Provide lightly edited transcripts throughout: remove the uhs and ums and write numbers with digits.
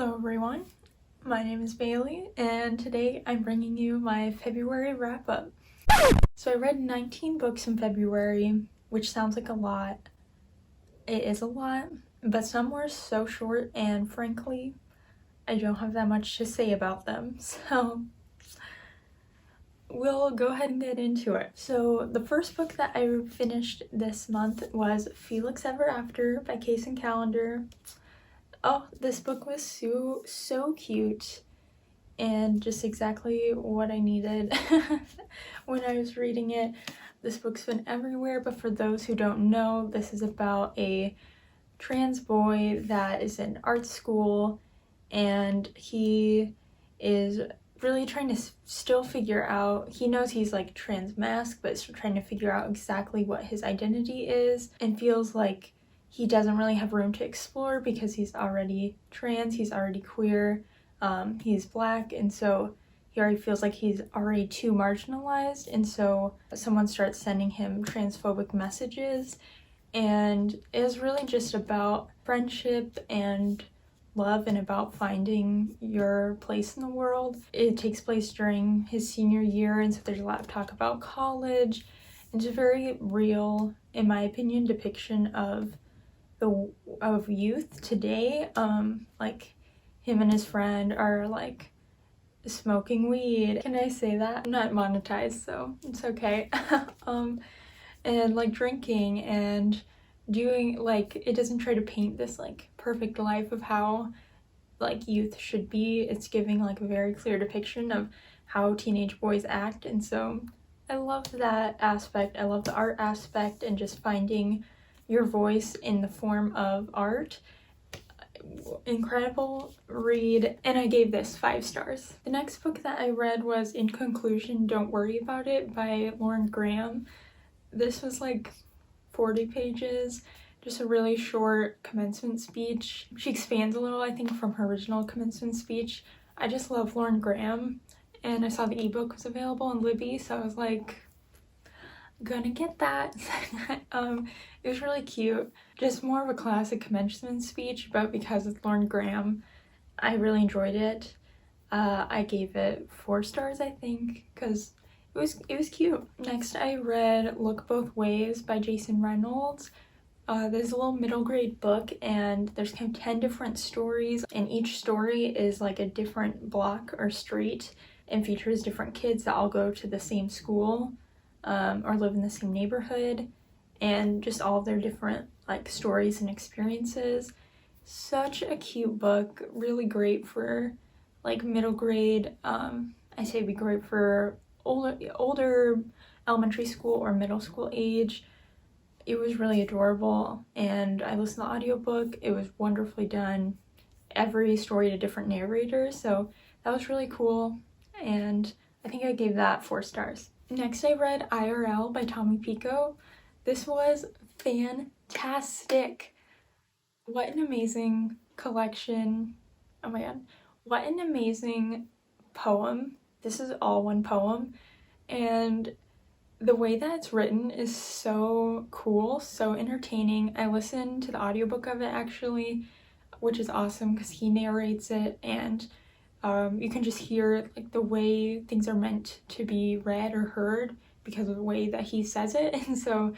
Hello everyone, my name is Bailey and today I'm bringing you my February wrap-up. So I read 19 books in February, which sounds like a lot. It is a lot, but some were so short and frankly, I don't have that much to say about them, so we'll go ahead and get into it. So the first book that I finished this month was Felix Ever After by Case and Calendar. Oh, this book was so cute and just exactly what I needed when I was reading it. This book's been everywhere, but for those who don't know, this is about a trans boy that is in art school and he is really trying to still figure out, he knows he's like trans masc, but still trying to figure out exactly what his identity is and feels like he doesn't really have room to explore because he's already trans, he's already queer, he's black, and so he already feels like he's already too marginalized, and so someone starts sending him transphobic messages, and it was really just about friendship and love and about finding your place in the world. It takes place during his senior year, and so there's a lot of talk about college. It's a very real, in my opinion, depiction of youth today. Like him and his friend are like smoking weed. Can I say that? I'm not monetized, so it's okay. And like drinking and doing, like, it doesn't try to paint this like perfect life of how like youth should be. It's giving like a very clear depiction of how teenage boys act, and so I love that aspect. I love the art aspect and just finding your voice in the form of art. Incredible read, and I gave this 5 stars. The next book that I read was In Conclusion, Don't Worry About It by Lauren Graham. This was like 40 pages, just a really short commencement speech. She expands a little, I think, from her original commencement speech. I just love Lauren Graham, and I saw the ebook was available on Libby, so I was like, gonna get that. It was really cute, just more of a classic commencement speech, but because it's Lauren Graham, I really enjoyed it. I gave it 4 stars, I think, because it was cute. Next I read Look Both Ways by Jason Reynolds. There's a little middle grade book, and there's kind of 10 different stories, and each story is like a different block or street and features different kids that all go to the same school or live in the same neighborhood, and just all of their different like stories and experiences. Such a cute book, really great for like middle grade. I say it'd be great for older elementary school or middle school age. It was really adorable, and I listened to the audiobook. It was wonderfully done. Every story to different narrators, so that was really cool, and I think I gave that 4 stars. Next I read IRL by Tommy Pico. This was fantastic. What an amazing collection. Oh my god. What an amazing poem. This is all one poem, and the way that it's written is so cool, so entertaining. I listened to the audiobook of it actually, which is awesome because he narrates it, and you can just hear like the way things are meant to be read or heard because of the way that he says it, and so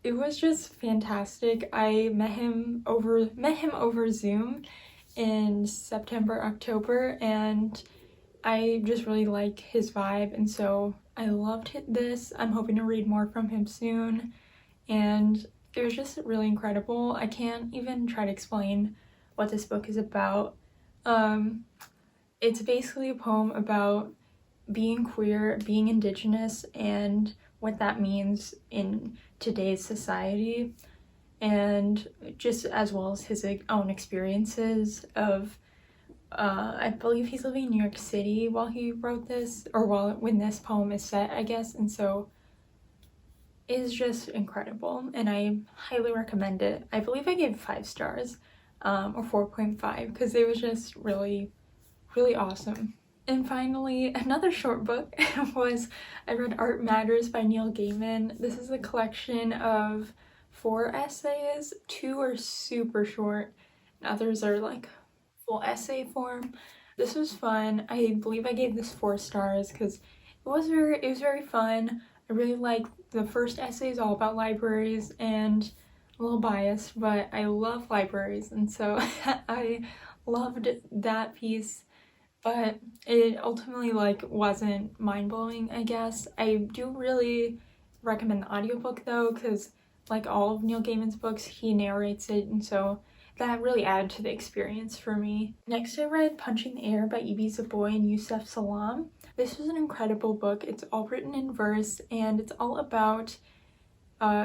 it was just fantastic. I met him over Zoom in September, October, and I just really like his vibe, and so I loved this. I'm hoping to read more from him soon, and it was just really incredible. I can't even try to explain what this book is about. It's basically a poem about being queer, being indigenous, and what that means in today's society, and just as well as his own experiences of I believe he's living in New York City while he wrote this, or when this poem is set, I guess, and so it is just incredible, and I highly recommend it. I believe I gave 5 stars, or 4.5, because it was just really awesome. And finally, another short book was I read Art Matters by Neil Gaiman. This is a collection of 4 essays. 2 are super short, and others are like full essay form. This was fun. I believe I gave this 4 stars because it was very fun. I really like the first essay is all about libraries, and I'm a little biased, but I love libraries, and so I loved that piece. But it ultimately like wasn't mind-blowing, I guess. I do really recommend the audiobook though, because like all of Neil Gaiman's books, he narrates it, and so that really added to the experience for me. Next, I read Punching the Air by Evie Zaboy and Yusef Salaam. This was an incredible book. It's all written in verse, and it's all about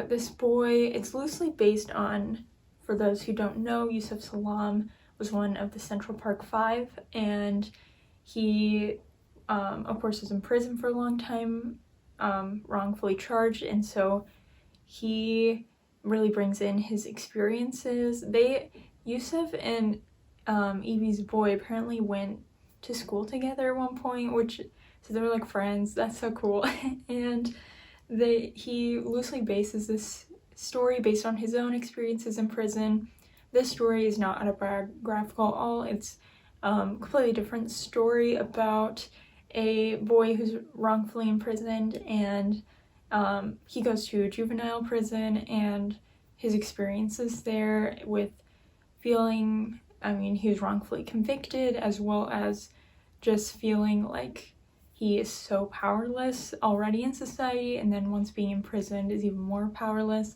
this boy. It's loosely based on, for those who don't know, Yusef Salaam was one of the Central Park Five, and he, of course, was in prison for a long time, wrongfully charged, and so he really brings in his experiences. Yusef and Evie's boy apparently went to school together at one point, so they were like friends. That's so cool. And he loosely bases this story based on his own experiences in prison. This story is not autobiographical at all. It's completely different story about a boy who's wrongfully imprisoned, and he goes to a juvenile prison, and his experiences there with feeling, he was wrongfully convicted, as well as just feeling like he is so powerless already in society, and then once being imprisoned is even more powerless.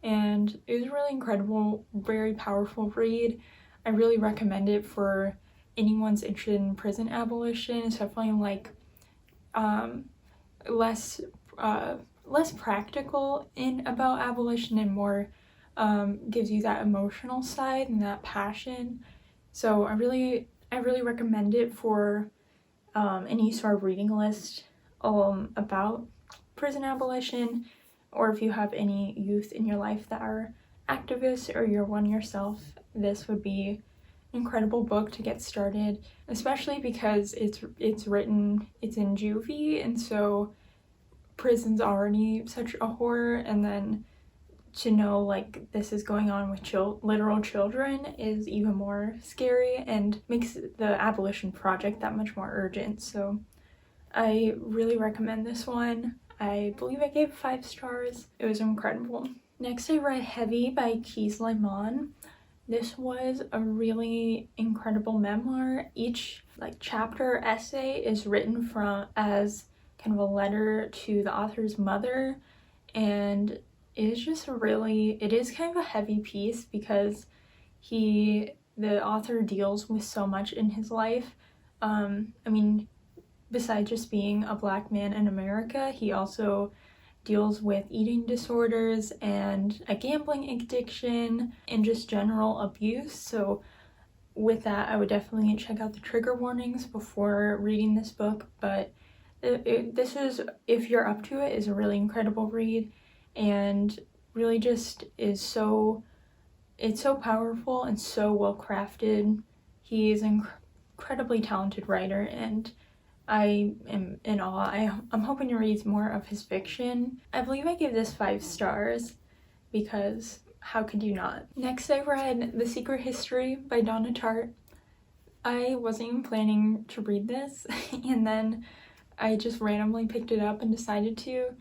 And it was a really incredible, very powerful read. I really recommend it for anyone's interested in prison abolition. It's definitely like less practical in about abolition, and more gives you that emotional side and that passion. So I really recommend it for any sort of reading list about prison abolition, or if you have any youth in your life that are activists, or you're one yourself, this would be an incredible book to get started, especially because it's in juvie, and so prison's already such a horror, and then to know like this is going on with literal children is even more scary and makes the abolition project that much more urgent. So I really recommend this one. I believe I gave 5 stars. It was incredible. Next, I read Heavy by Keys Lemon. This was a really incredible memoir. Each like chapter essay is written as kind of a letter to the author's mother, and it is kind of a heavy piece because the author deals with so much in his life. Besides just being a Black man in America, he also deals with eating disorders and a gambling addiction and just general abuse. So with that, I would definitely check out the trigger warnings before reading this book, but this is, if you're up to it, is a really incredible read, and really just it's so powerful and so well crafted. He is an incredibly talented writer, and I am in awe. I'm hoping to read more of his fiction. I believe I gave this 5 stars because how could you not? Next, I read The Secret History by Donna Tartt. I wasn't even planning to read this, and then I just randomly picked it up and decided to,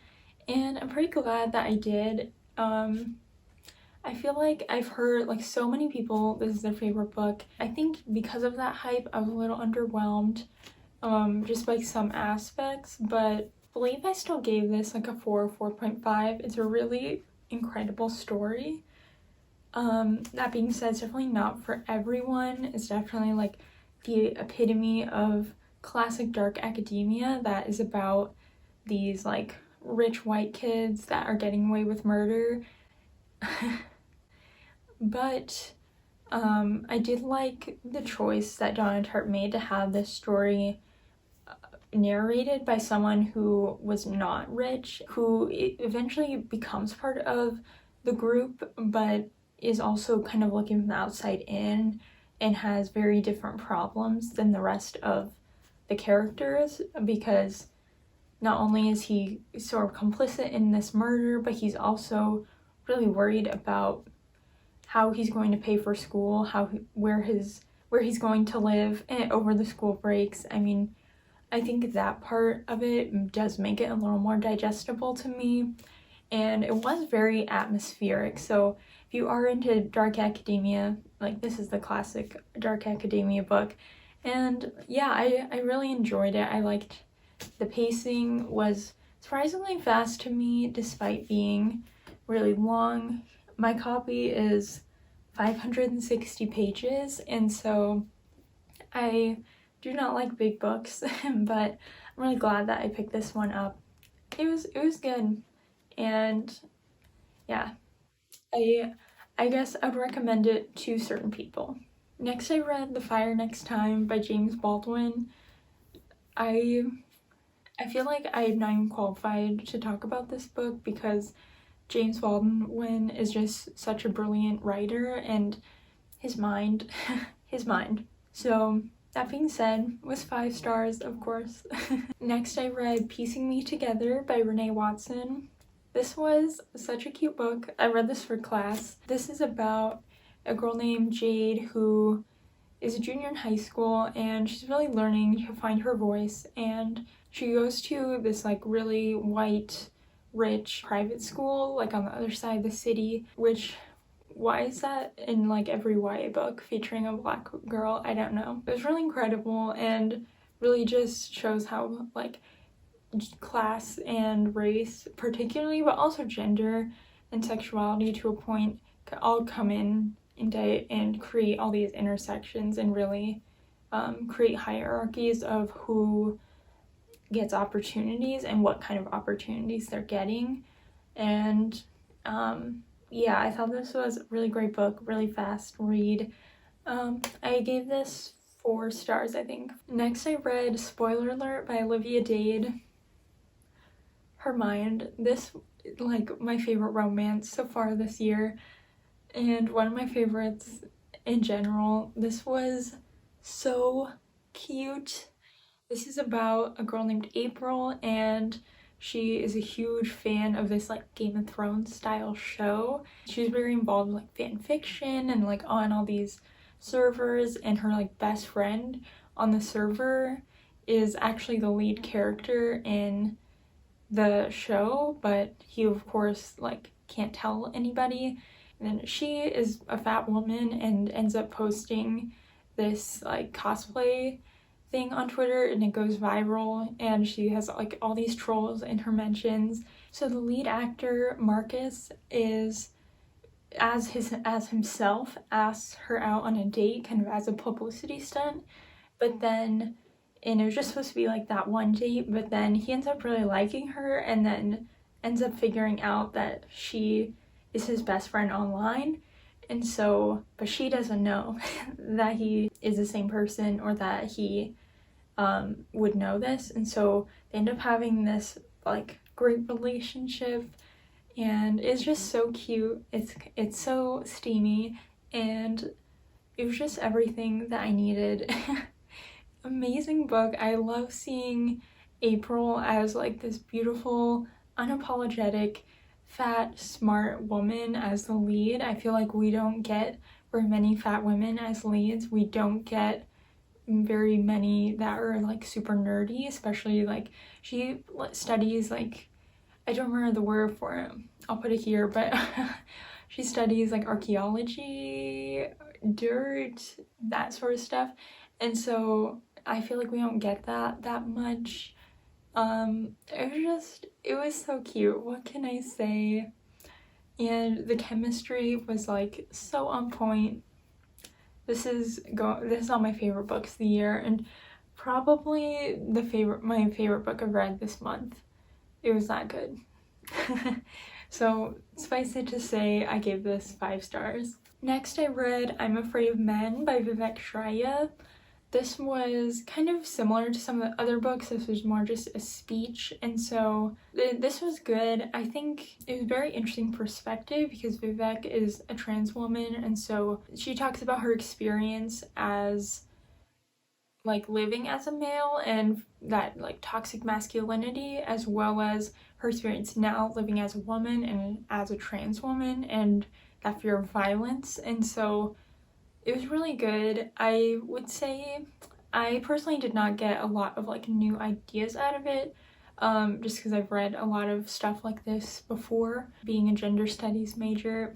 and I'm pretty glad that I did. I feel like I've heard like so many people, this is their favorite book. I think because of that hype, I was a little underwhelmed, just by some aspects, but I believe I still gave this like a 4 or 4.5. It's a really incredible story. That being said, it's definitely not for everyone. It's definitely like the epitome of classic dark academia that is about these like rich white kids that are getting away with murder. But I did like the choice that Donna Tartt made to have this story narrated by someone who was not rich, who eventually becomes part of the group, but is also kind of looking from the outside in and has very different problems than the rest of the characters, because not only is he sort of complicit in this murder, but he's also really worried about how he's going to pay for school, where his where he's going to live over the school breaks. I mean, I think that part of it does make it a little more digestible to me, and it was very atmospheric. So if you are into dark academia, like, this is the classic dark academia book. And yeah, I really enjoyed it. I liked the pacing was surprisingly fast to me despite being really long. My copy is 560 pages, and so I do not like big books, but I'm really glad that I picked this one up. It was good, and yeah, I guess I'd recommend it to certain people. Next, I read The Fire Next Time by James Baldwin. I feel like I'm not even qualified to talk about this book because James Baldwin is just such a brilliant writer, and his mind, his mind. So that being said, was 5 stars, of course. Next, I read Piecing Me Together by Renee Watson. This was such a cute book. I read this for class. This is about a girl named Jade who is a junior in high school, and she's really learning to find her voice, and she goes to this like really white, rich private school like on the other side of the city, which, why is that in like every YA book featuring a black girl? I don't know. It was really incredible and really just shows how like class and race particularly, but also gender and sexuality to a point, all come in and create all these intersections and really create hierarchies of who gets opportunities and what kind of opportunities they're getting. And yeah, I thought this was a really great book, really fast read. I gave this 4 stars, I think. Next, I read Spoiler Alert by Olivia Dade. Her Mind. This, like, my favorite romance so far this year, and one of my favorites in general. This was so cute. This is about a girl named April, and she is a huge fan of this like Game of Thrones style show. She's very involved with like fan fiction and like on all these servers, and her like best friend on the server is actually the lead character in the show, but he of course like can't tell anybody. And she is a fat woman and ends up posting this like cosplay thing on Twitter, and it goes viral, and she has like all these trolls in her mentions. So the lead actor Marcus is as himself asks her out on a date kind of as a publicity stunt, but then, and it was just supposed to be like that one date, but then he ends up really liking her and then ends up figuring out that she is his best friend online. And so, but she doesn't know that he is the same person or that he would know this. And so they end up having this like great relationship, and it's just so cute. It's so steamy, and it was just everything that I needed. Amazing book. I love seeing April as like this beautiful, unapologetic, fat, smart woman as the lead. I feel like we don't get very many fat women as leads. We don't get very many that are like super nerdy, especially like she studies like, I don't remember the word for it, I'll put it here, but she studies like Archaeology, dirt, that sort of stuff. And so I feel like we don't get that much. It was so cute. What can I say? And the chemistry was like so on point. This is all my favorite books of the year, and probably my favorite book I've read this month. It was that good. So suffice it to say, I gave this 5 stars. Next, I read I'm Afraid of Men by Vivek Shraya. This was kind of similar to some of the other books. This was more just a speech, and so this was good. I think it was a very interesting perspective because Vivek is a trans woman, and so she talks about her experience as like living as a male and that like toxic masculinity, as well as her experience now living as a woman and as a trans woman and that fear of violence. And so It was really good. I would say I personally did not get a lot of like new ideas out of it, just because I've read a lot of stuff like this before, being a gender studies major.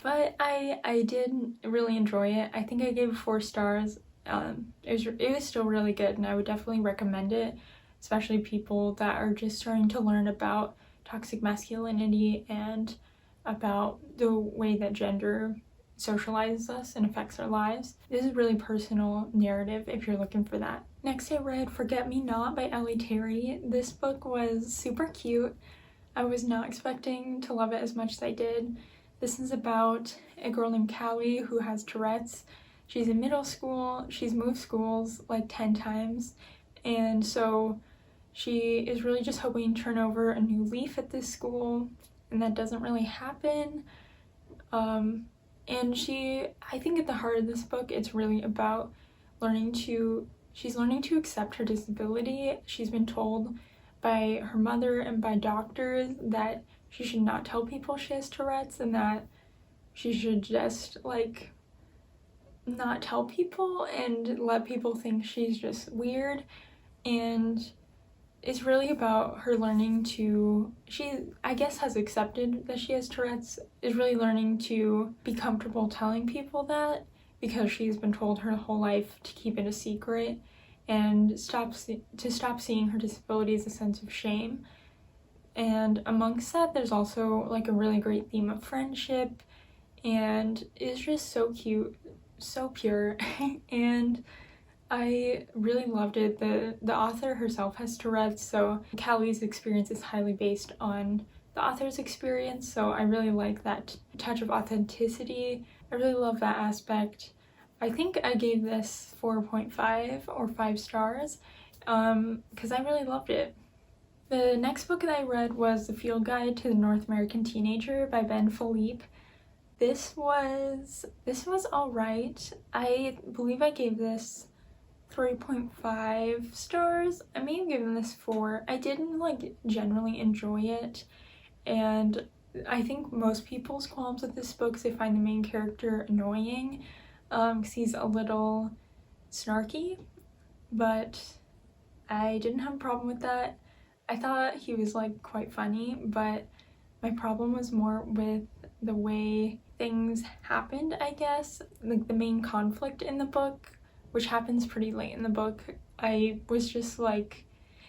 But I did really enjoy it. I think I gave it 4 stars. It was still really good, and I would definitely recommend it, especially people that are just starting to learn about toxic masculinity and about the way that gender socializes us and affects our lives. This is really personal narrative if you're looking for that. Next I read Forget Me Not by Ellie Terry. This book was super cute. I was not expecting to love it as much as I did. This is about a girl named Callie who has Tourette's. She's in middle school. She's moved schools like 10 times, and so she is really just hoping to turn over a new leaf at this school, and that doesn't really happen. And I think at the heart of this book, it's really about she's learning to accept her disability. She's been told by her mother and by doctors that she should not tell people she has Tourette's, and that she should just like not tell people and let people think she's just weird. And it's really about her learning to, she I guess has accepted that she has Tourette's, is really learning to be comfortable telling people that, because she's been told her whole life to keep it a secret, and stop seeing her disability as a sense of shame. And amongst that, there's also like a really great theme of friendship, and it's just so cute, so pure. And I really loved it. The author herself has Tourette's, so Callie's experience is highly based on the author's experience, so I really like that touch of authenticity. I really love that aspect. I think I gave this 4.5 or 5 stars because I really loved it. The next book that I read was The Field Guide to the North American Teenager by Ben Philippe. This was alright. I believe I gave this 3.5 stars. I may have given this 4. I didn't like generally enjoy it, and I think most people's qualms with this book is they find the main character annoying, because he's a little snarky, but I didn't have a problem with that. I thought he was like quite funny, but my problem was more with the way things happened, I guess. Like the main conflict in the book, which happens pretty late in the book, I was just like,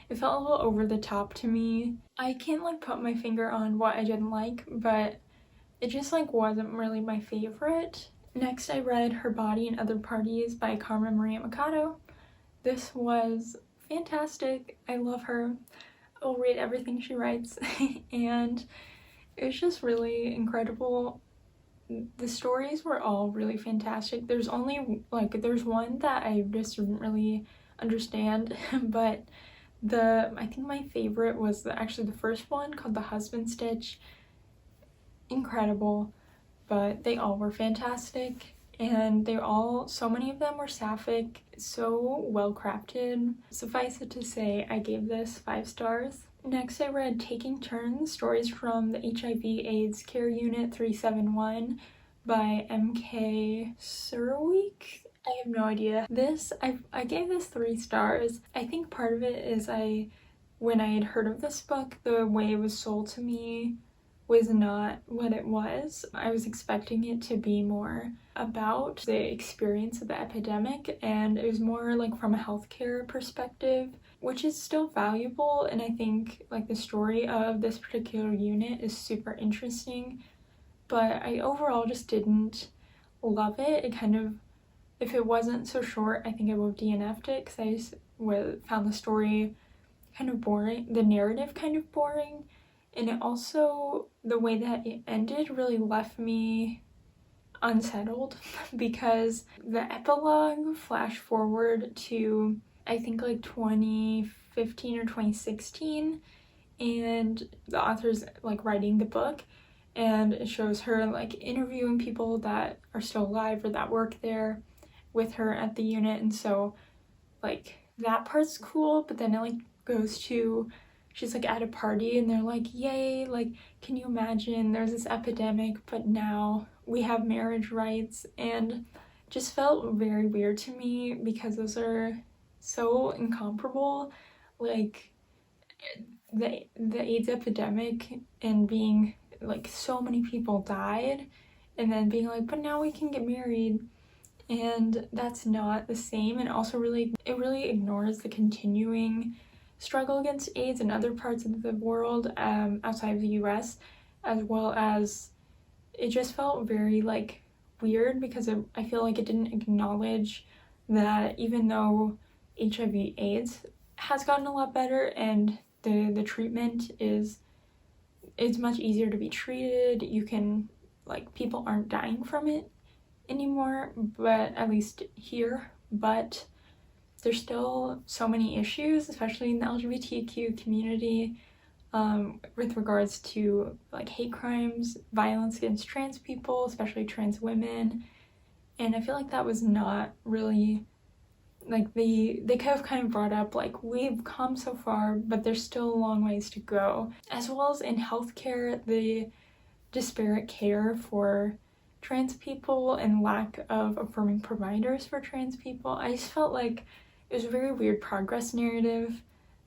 it felt a little over the top to me. I can't like put my finger on what I didn't like, but it just like wasn't really my favorite. Next I read Her Body and Other Parties by Carmen Maria Machado. This was fantastic. I love her. I'll read everything she writes. And it was just really incredible. The stories were all really fantastic. There's one that I just didn't really understand, but I think my favorite was actually the first one, called The Husband Stitch. Incredible. But they all were fantastic, and so many of them were sapphic, so well crafted. Suffice it to say, I gave this 5 stars. Next I read Taking Turns, Stories from the HIV/AIDS Care Unit 371 by M.K. Surweek. I have no idea. I gave this 3 stars. I think part of it is when I had heard of this book, the way it was sold to me was not what it was. I was expecting it to be more about the experience of the epidemic, and it was more like from a healthcare perspective, which is still valuable, and I think like the story of this particular unit is super interesting, but I overall just didn't love it. It kind of, if it wasn't so short, I think I would have DNF'd it, because I just found the story kind of boring, the narrative kind of boring. And it also, the way that it ended really left me unsettled, because the epilogue flashed forward to, I think, like 2015 or 2016, and the author's like writing the book, and it shows her like interviewing people that are still alive or that work there with her at the unit, and so like that part's cool, but then it like goes to, she's like at a party and they're like, yay, like can you imagine there's this epidemic but now we have marriage rights, and just felt very weird to me because those are so incomparable. Like the AIDS epidemic and being like so many people died, and then being like, but now we can get married, and that's not the same. And also it really ignores the continuing struggle against AIDS in other parts of the world, outside of the US, as well as it just felt very like weird because I feel like it didn't acknowledge that even though HIV/AIDS has gotten a lot better and the treatment is much easier to be treated, you can, like, people aren't dying from it anymore, but at least here, but there's still so many issues, especially in the LGBTQ community, with regards to like hate crimes, violence against trans people, especially trans women. And I feel like that was not really, like, they could have kind of brought up like, we've come so far, but there's still a long ways to go. As well as in healthcare, the disparate care for trans people and lack of affirming providers for trans people. I just felt like it was a very weird progress narrative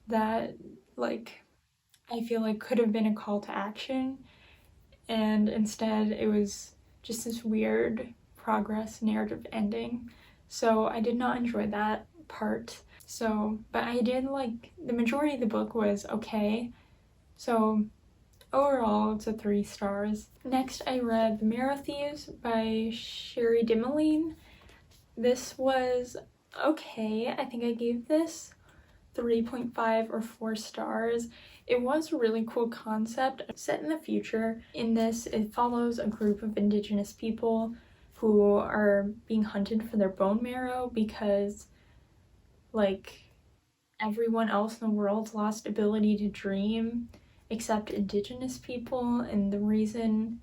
that, like, I feel like could have been a call to action, and instead it was just this weird progress narrative ending. So I did not enjoy that part. So, but I did like, the majority of the book was okay. So overall, it's a 3 stars. Next, I read The Marrow Thieves by Sherry Dimeline. This was okay. I think I gave this 3.5 or 4 stars. It was a really cool concept set in the future. In this, it follows a group of indigenous people who are being hunted for their bone marrow because, like, everyone else in the world's lost ability to dream except indigenous people, and the reason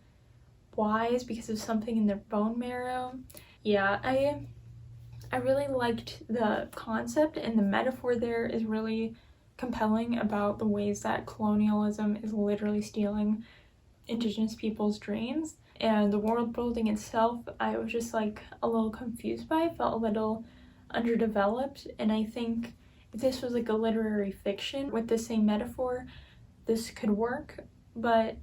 why is because of something in their bone marrow. Yeah, I really liked the concept, and the metaphor there is really compelling about the ways that colonialism is literally stealing indigenous people's dreams. And the world building itself, I was just like a little confused by, felt a little underdeveloped, and I think if this was like a literary fiction with the same metaphor, this could work. But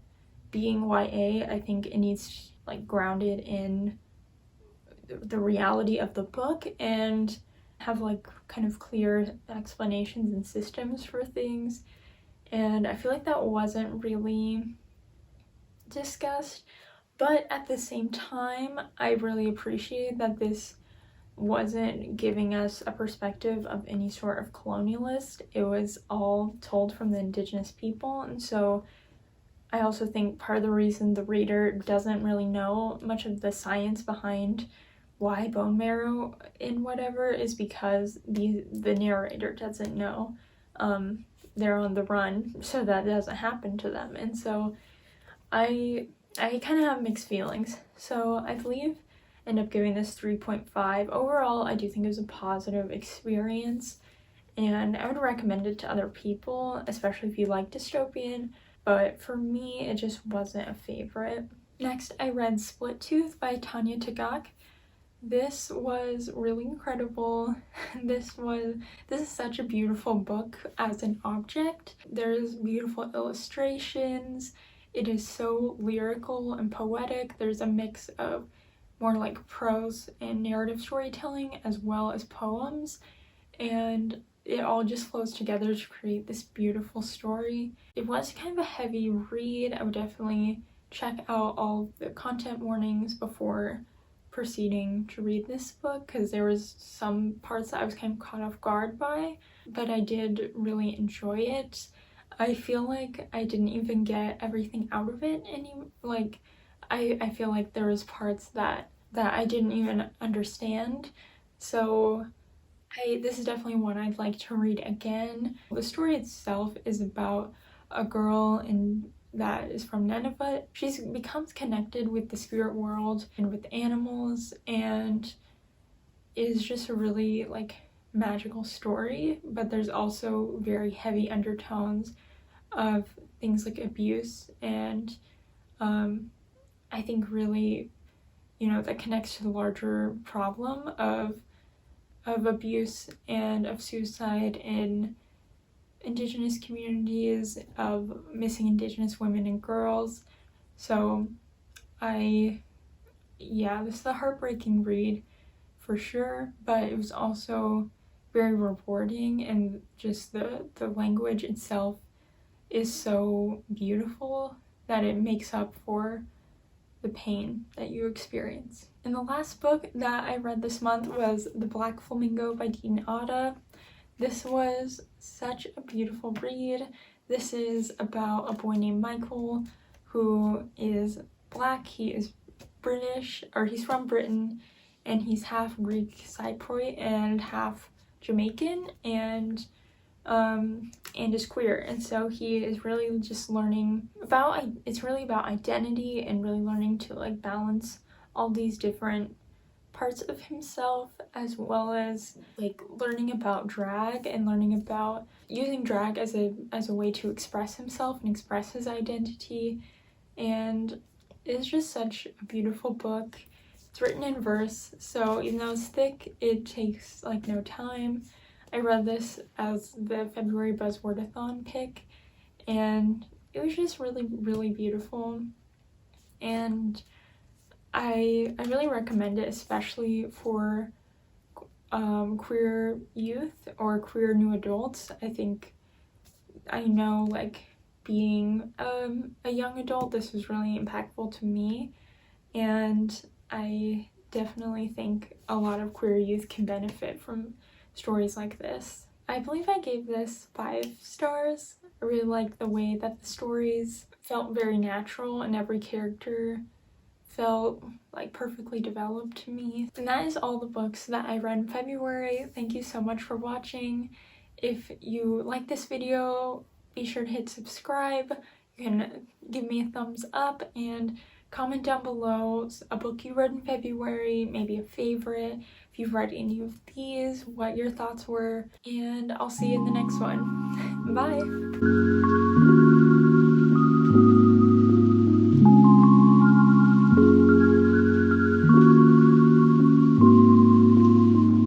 being YA, I think it needs like grounded in the reality of the book and have like kind of clear explanations and systems for things, and I feel like that wasn't really discussed. But at the same time, I really appreciate that this wasn't giving us a perspective of any sort of colonialist. It was all told from the indigenous people, and so I also think part of the reason the reader doesn't really know much of the science behind why bone marrow in whatever is because the narrator doesn't know. They're on the run, so that doesn't happen to them. And so I kind of have mixed feelings. So I believe end up giving this 3.5. Overall, I do think it was a positive experience, and I would recommend it to other people, especially if you like dystopian, but for me, it just wasn't a favorite. Next, I read Split Tooth by Tanya Tagaq. This was really incredible. This is such a beautiful book as an object. There's beautiful illustrations. It is so lyrical and poetic. There's a mix of more like prose and narrative storytelling as well as poems, and it all just flows together to create this beautiful story. It was kind of a heavy read. I would definitely check out all the content warnings before proceeding to read this book, because there was some parts that I was kind of caught off guard by, but I did really enjoy it. I feel like I didn't even get everything out of it I feel like there was parts that I didn't even understand, so this is definitely one I'd like to read again. The story itself is about a girl that is from Nineveh. She becomes connected with the spirit world and with animals, and is just a really like magical story, but there's also very heavy undertones of things like abuse and I think really you know, that connects to the larger problem of abuse and of suicide in Indigenous communities, of missing Indigenous women and girls. So this is a heartbreaking read for sure, but it was also very rewarding, and just the language itself is so beautiful that it makes up for the pain that you experience. And the last book that I read this month was The Black Flamingo by DADE. This was such a beautiful read. This is about a boy named Michael who is Black. He is British, or he's from Britain, and he's half Greek Cypriot and half Jamaican, and is queer. And so he is really just learning about, it's really about identity and really learning to like balance all these different parts of himself, as well as like learning about drag and learning about using drag as a way to express himself and express his identity. And it's just such a beautiful book. It's written in verse, so even though it's thick, it takes like no time. I read this as the February Buzzwordathon pick, and it was just really, really beautiful. And I really recommend it, especially for queer youth or queer new adults. I know like being a young adult, this was really impactful to me, and I definitely think a lot of queer youth can benefit from stories like this. I believe I gave this 5 stars. I really liked the way that the stories felt very natural and every character felt like perfectly developed to me. And that is all the books that I read in February. Thank you so much for watching. If you like this video, be sure to hit subscribe. You can give me a thumbs up and comment down below a book you read in February, maybe a favorite, if you've read any of these, what your thoughts were, and I'll see you in the next one. Bye!